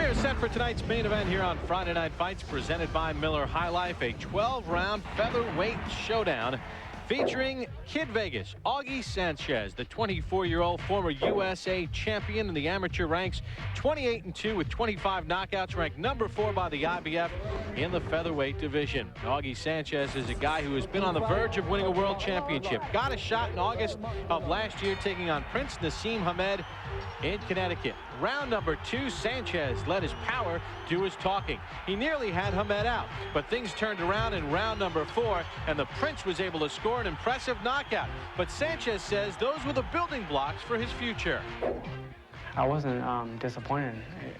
We're set for tonight's main event here on Friday Night Fights, presented by Miller High Life, a 12-round featherweight showdown featuring Kid Vegas, Augie Sanchez, the 24-year-old former USA champion in the amateur ranks, 28-2 with 25 knockouts, ranked number 4 by the IBF in the featherweight division. Augie Sanchez is a guy who has been on the verge of winning a world championship. Got a shot in August of last year, taking on Prince Nassim Hamed in Connecticut. Round number 2, Sanchez let his power do his talking. He nearly had Hamed out, but things turned around in round number 4, and the Prince was able to score an impressive knockout. But Sanchez says those were the building blocks for his future. I wasn't disappointed.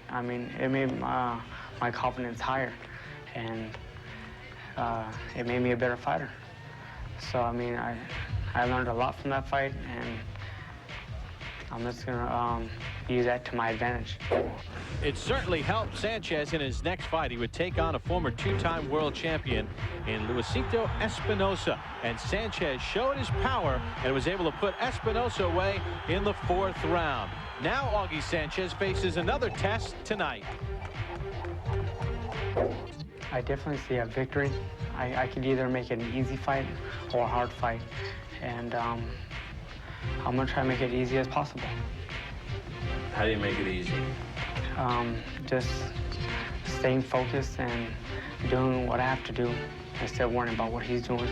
I mean, it made my confidence higher, and it made me a better fighter. So, I mean, I learned a lot from that fight, and I'm just going to use that to my advantage. It certainly helped Sanchez in his next fight. He would take on a former 2-time world champion in Luisito Espinosa. And Sanchez showed his power and was able to put Espinosa away in the 4th round. Now Augie Sanchez faces another test tonight. I definitely see a victory. I could either make it an easy fight or a hard fight. And I'm going to try to make it easy as possible. How do you make it easy? Just staying focused and doing what I have to do instead of worrying about what he's doing.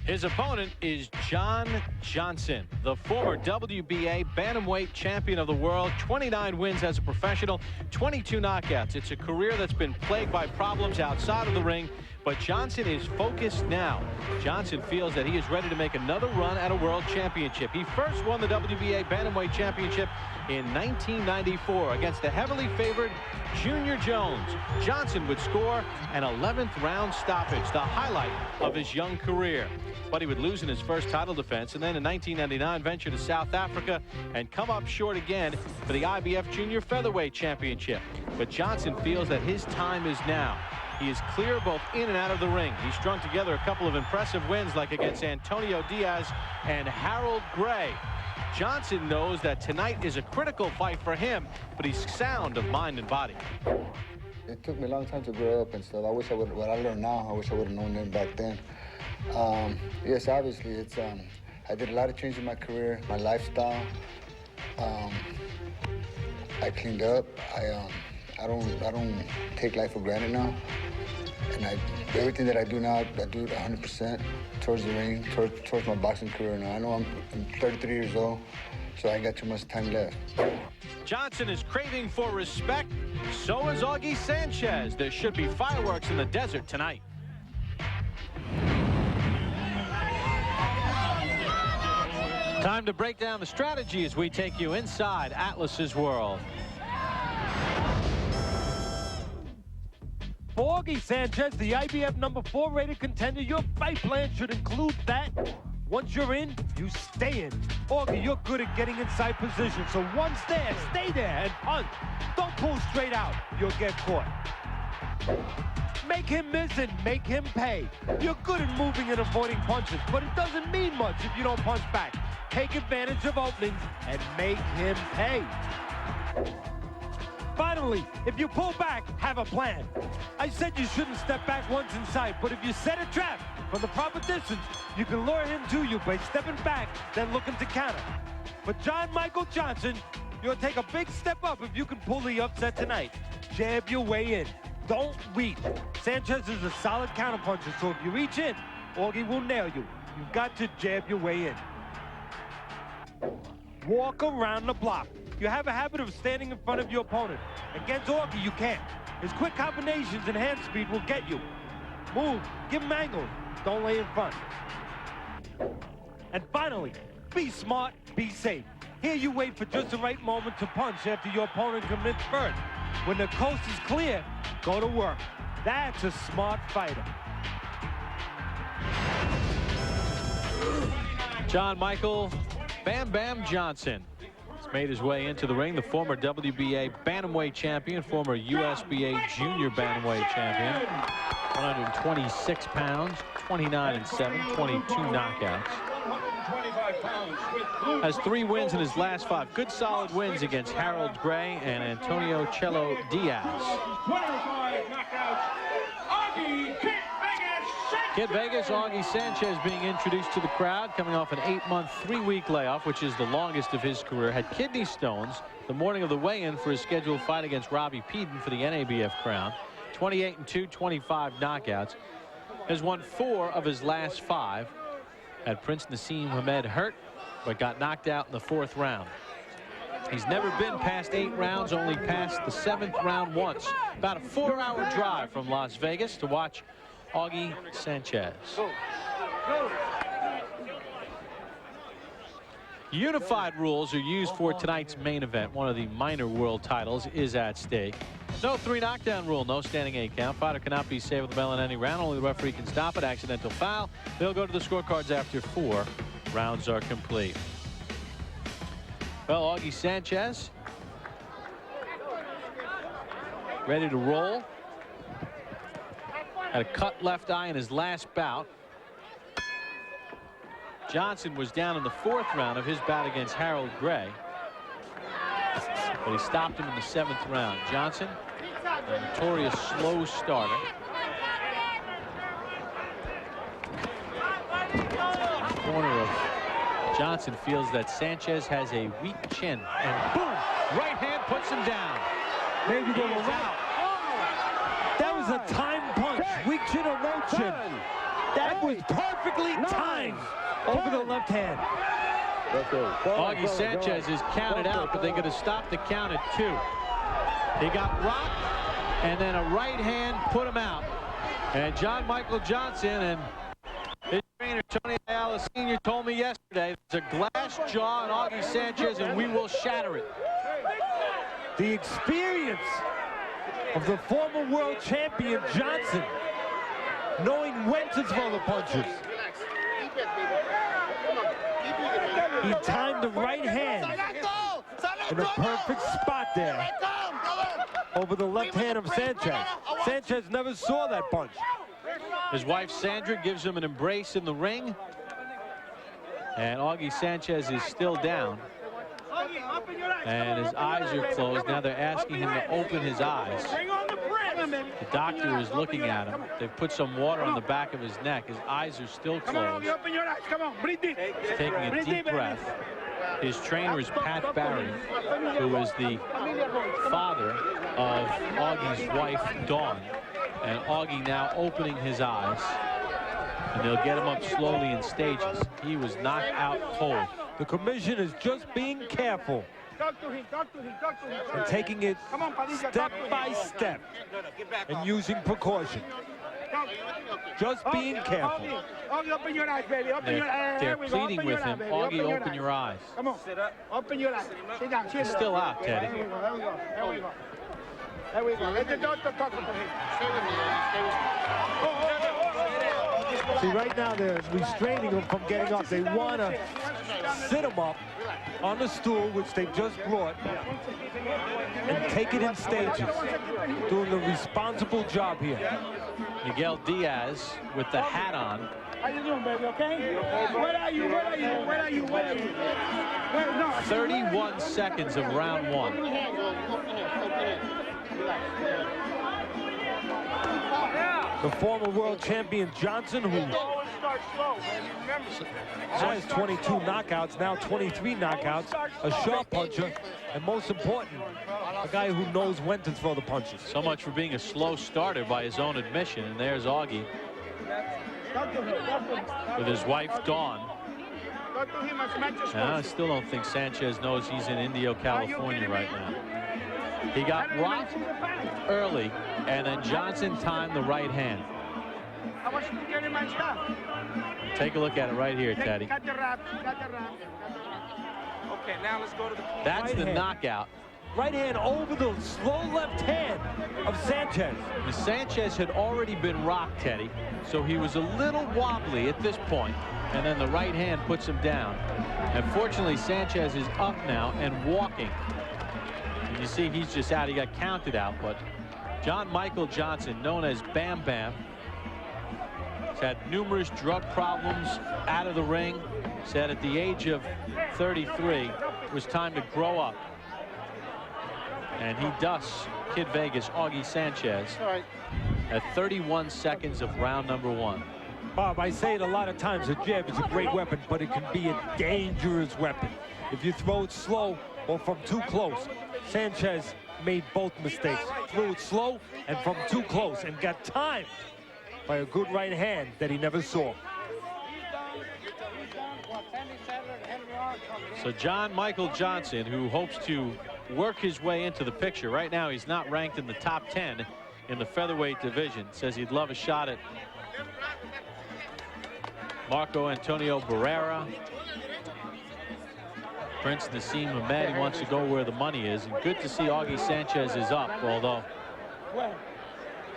His opponent is John Johnson, the former WBA bantamweight champion of the world. 29 wins as a professional, 22 knockouts. It's a career that's been plagued by problems outside of the ring, but Johnson is focused now. Johnson feels that he is ready to make another run at a world championship. He first won the WBA bantamweight championship in 1994 against the heavily favored Junior Jones. Johnson would score an 11th round stoppage, the highlight of his young career. But he would lose in his first title defense, and then in 1999 venture to South Africa and come up short again for the IBF Junior Featherweight Championship. But Johnson feels that his time is now. He is clear both in and out of the ring. He strung together a couple of impressive wins, like against Antonio Diaz and Harold Gray. Johnson knows that tonight is a critical fight for him, but he's sound of mind and body. It took me a long time to grow up and stuff. I wish I would, what I learned now, I wish I would have known them back then. Yes, obviously, it's I did a lot of changes in my career, my lifestyle. I cleaned up. I don't take life for granted now. And everything that I do now, I do it 100% towards the ring, towards my boxing career now. I know I'm 33 years old, so I ain't got too much time left. Johnson is craving for respect. So is Augie Sanchez. There should be fireworks in the desert tonight. Time to break down the strategy as we take you inside Atlas's world. For Augie Sanchez, the IBF number 4 rated contender, your fight plan should include that. Once you're in, you stay in. Augie, you're good at getting inside position, so once there, stay there and punch. Don't pull straight out. You'll get caught. Make him miss and make him pay. You're good at moving and avoiding punches, but it doesn't mean much if you don't punch back. Take advantage of openings and make him pay. Finally, if you pull back, have a plan. I said you shouldn't step back once inside, but if you set a trap from the proper distance, you can lure him to you by stepping back, then looking to counter. But John Michael Johnson, you'll take a big step up if you can pull the upset tonight. Jab your way in. Don't reach. Sanchez is a solid counterpuncher, so if you reach in, Augie will nail you. You've got to jab your way in. Walk around the block. You have a habit of standing in front of your opponent. Against Augie, you can't. His quick combinations and hand speed will get you. Move, give him angles. Don't lay in front. And finally, be smart, be safe. Here you wait for just the right moment to punch after your opponent commits first. When the coast is clear, go to work. That's a smart fighter. John Michael Bam Bam Johnson has made his way into the ring. The former WBA bantamweight champion, former USBA junior bantamweight champion. 126 pounds, 29-7, 22 knockouts. 125 pounds with blue. Has 3 wins in his last 5. Good solid wins against Harold Gray and Antonio Cello Diaz. 25 knockouts. Augie Kid Vegas Sanchez. Kid Vegas, Augie Sanchez being introduced to the crowd, coming off an 8-month, 3-week layoff, which is the longest of his career. Had kidney stones the morning of the weigh-in for his scheduled fight against Robbie Peden for the NABF crown. 28-2, 25 knockouts. Has won 4 of his last 5. Had Prince Nassim Hamed hurt, but got knocked out in the 4th round. He's never been past 8 rounds, only passed the 7th round once. About a 4-hour drive from Las Vegas to watch Augie Sanchez. Unified rules are used for tonight's main event. One of the minor world titles is at stake. No 3 knockdown rule, no standing 8 count. Fighter cannot be saved with the bell in any round. Only the referee can stop it. Accidental foul. They'll go to the scorecards after 4 rounds are complete. Well, Augie Sanchez ready to roll. Had a cut left eye in his last bout. Johnson was down in the 4th round of his bout against Harold Gray, but he stopped him in the 7th round. Johnson, a notorious slow starter. The corner of Johnson feels that Sanchez has a weak chin, and boom, right hand puts him down. Maybe go out. That was a time punch. Weak chin or no chin. That was perfectly timed over the left hand. Augie Sanchez is counted out, but they could have stopped the count at 2. He got rocked, and then a right hand put him out. And John Michael Johnson and his trainer Tony Ayala Sr. told me yesterday there's a glass jaw on Augie Sanchez, and we will shatter it. The experience of the former world champion Johnson, knowing when to throw the punches. He timed the right hand in a perfect spot there over the left hand of Sanchez. Sanchez never saw that punch. His wife Sandra gives him an embrace in the ring, and Augie Sanchez is still down, and his eyes are closed. Now they're asking him to open his eyes. The doctor is looking at him. They've put some water on the back of his neck. His eyes are still closed. He's taking a deep breath. His trainer is Pat Barry, who is the father of Augie's wife, Dawn. And Augie now opening his eyes. And they'll get him up slowly in stages. He was knocked out cold. The commission is just being careful and taking it step by step and using precaution. Just being careful. They're pleading with him. Augie, open your eyes. Come on. Open your eyes. Sit down. He's still out, Teddy. There we go. There we go. Let the doctor talk to him. Stay with me. See, right now they're restraining him from getting up. They want to sit him up on the stool, which they just brought, and take it in stages. Doing a responsible job here. Miguel Diaz with the hat on. How you doing, baby? Okay? Where are you? 31 seconds of round 1. The former world champion Johnson, who has 22 knockouts, now 23 knockouts, a sharp puncher, and most important, a guy who knows when to throw the punches. So much for being a slow starter by his own admission. And there's Augie with his wife, Dawn. I still don't think Sanchez knows he's in Indio, California right now. He got rocked early, and then Johnson timed the right hand. Take a look at it right here, Teddy. Okay, now let's go to the That's Right the hand. knockout. Right hand over the slow left hand of Sanchez. The Sanchez had already been rocked, Teddy, so he was a little wobbly at this point, and then the right hand puts him down. And fortunately, Sanchez is up now and walking. And you see he's just out. He got counted out, but John Michael Johnson, known as Bam Bam, has had numerous drug problems out of the ring. said at the age of 33 it was time to grow up. And he dusts Kid Vegas, Augie Sanchez, at 31 seconds of round number 1. Bob, I say it a lot of times, a jab is a great weapon, but it can be a dangerous weapon if you throw it slow or from too close. Sanchez made both mistakes. Threw it slow and from too close and got timed by a good right hand that he never saw. So John Michael Johnson, who hopes to work his way into the picture. Right now he's not ranked in the top 10 in the featherweight division. Says he'd love a shot at Marco Antonio Barrera. Prince Nassim Hamed. He wants to go where the money is. And good to see Augie Sanchez is up, although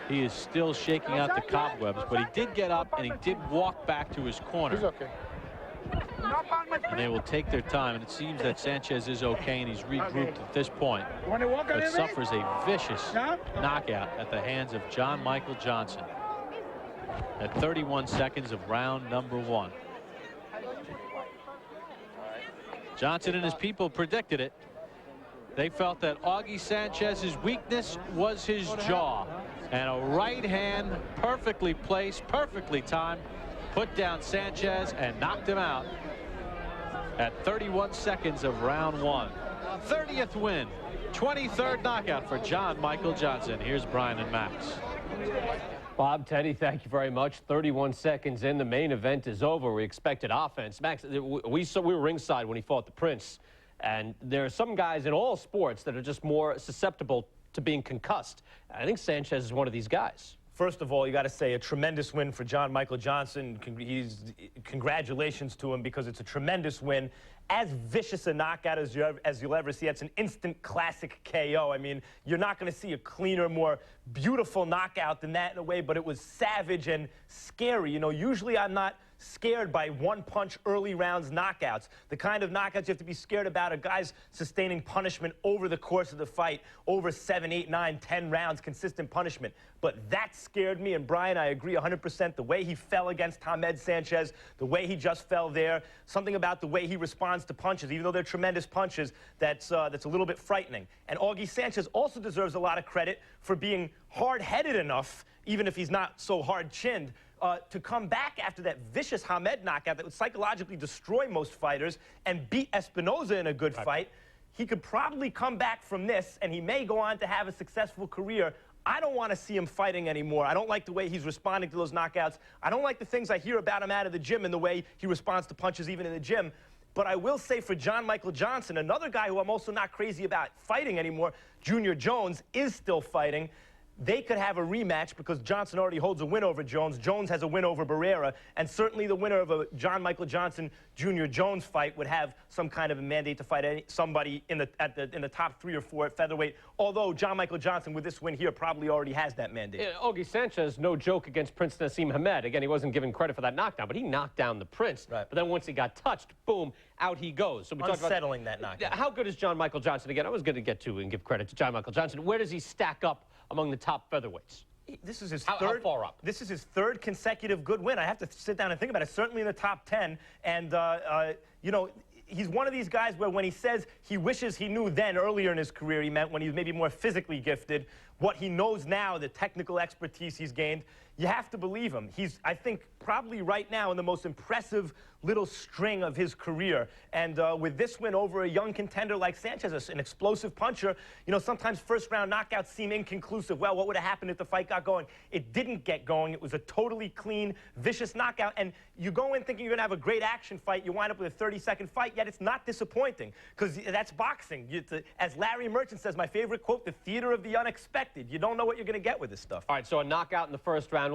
he is still shaking out the cobwebs. But he did get up and he did walk back to his corner. He's okay. And they will take their time. And it seems that Sanchez is okay and he's regrouped at this point. But suffers a vicious knockout at the hands of John Michael Johnson at 31 seconds of round number 1. Johnson and his people predicted it. They felt that Augie Sanchez's weakness was his jaw, and a right hand perfectly placed, perfectly timed, put down Sanchez and knocked him out at 31 seconds of round 1. 30th win, 23rd knockout for John Michael Johnson. Here's Brian and Max. Bob, Teddy, thank you very much. 31 seconds in, the main event is over. We expected offense. Max, we were ringside when he fought the Prince, and there are some guys in all sports that are just more susceptible to being concussed. I think Sanchez is one of these guys. First of all, you got to say a tremendous win for John Michael Johnson. Congratulations to him, because it's a tremendous win. As vicious a knockout as you'll ever see. It's an instant classic KO. I mean, you're not going to see a cleaner, more beautiful knockout than that in a way, but it was savage and scary. You know, usually I'm not scared by one-punch early rounds knockouts. The kind of knockouts you have to be scared about are guys sustaining punishment over the course of the fight, over 7, 8, 9, 10 rounds, consistent punishment. But that scared me, and Brian, I agree 100%. The way he fell against Hamed Sanchez, the way he just fell there, something about the way he responds to punches, even though they're tremendous punches, that's a little bit frightening. And Augie Sanchez also deserves a lot of credit for being hard-headed enough, even if he's not so hard-chinned, to come back after that vicious Hamed knockout that would psychologically destroy most fighters and beat Espinoza in a good fight. He could probably come back from this, and he may go on to have a successful career. I don't want to see him fighting anymore. I don't like the way he's responding to those knockouts. I don't like the things I hear about him out of the gym and the way he responds to punches even in the gym. But I will say for John Michael Johnson, another guy who I'm also not crazy about fighting anymore, Junior Jones, is still fighting. They could have a rematch because Johnson already holds a win over Jones. Jones has a win over Barrera. And certainly the winner of a John Michael Johnson Junior Jones fight would have some kind of a mandate to fight somebody in the top 3 or 4 at featherweight. Although John Michael Johnson with this win here probably already has that mandate. Yeah, Augie Sanchez, no joke against Prince Nassim Hamed. Again, he wasn't given credit for that knockdown, but he knocked down the Prince. Right. But then once he got touched, boom, out he goes. So we talked Unsettling that knockout. How good is John Michael Johnson? Again, I was going to get to and give credit to John Michael Johnson. Where does he stack up among the top featherweights? This is his how far up? This is his 3rd consecutive good win. I have to sit down and think about it. Certainly in the top 10. And, you know, he's one of these guys where when he says he wishes he knew then earlier in his career, he meant when he was maybe more physically gifted, what he knows now, the technical expertise he's gained, you have to believe him. He's, I think, probably right now in the most impressive little string of his career. And with this win over a young contender like Sanchez, an explosive puncher, you know, sometimes first-round knockouts seem inconclusive. Well, what would have happened if the fight got going? It didn't get going. It was a totally clean, vicious knockout. And you go in thinking you're going to have a great action fight. You wind up with a 30-second fight, yet it's not disappointing because that's boxing. As Larry Merchant says, my favorite quote, the theater of the unexpected. You don't know what you're going to get with this stuff. All right, so a knockout in the first round.